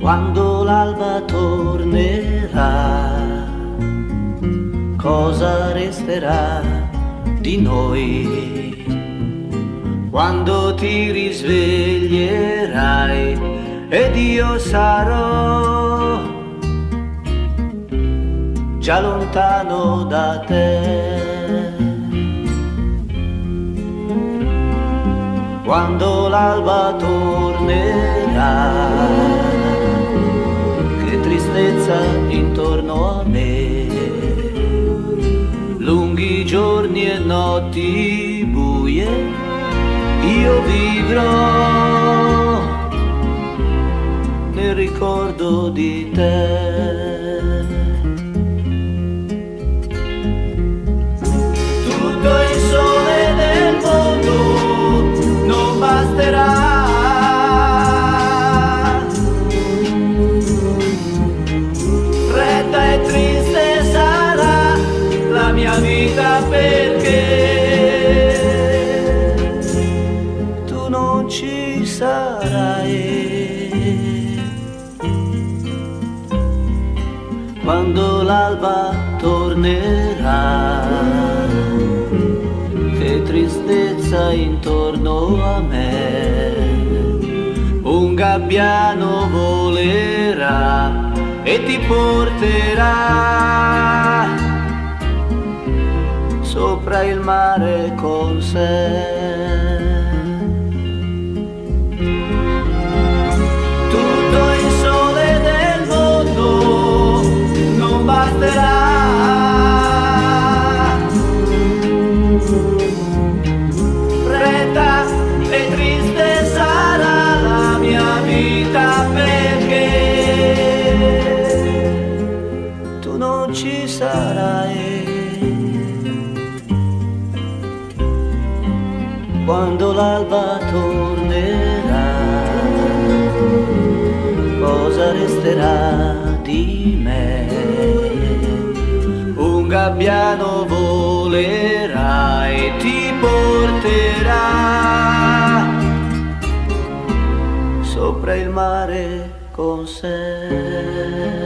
Quando l'alba tornerà, cosa resterà di noi? Quando ti risveglierai ed io sarò già lontano da te. Quando l'alba tornerà, che tristezza intorno a me, lunghi giorni e notti buie, io vivrò nel ricordo di te. Tutto il sole del mondo non basterà, fredda e triste sarà la mia vita perché tu non ci sarai. Quando l'alba tornerà, che tristezza intorno a me, un gabbiano volerà e ti porterà sopra il mare con sé. Tutto il sole del mondo non basterà, fredda e triste sarà la mia vita perché tu non ci sarai. Quando l'alba tornerà, cosa resterà di me? Un gabbiano volerà e ti porterà sopra il mare con sé.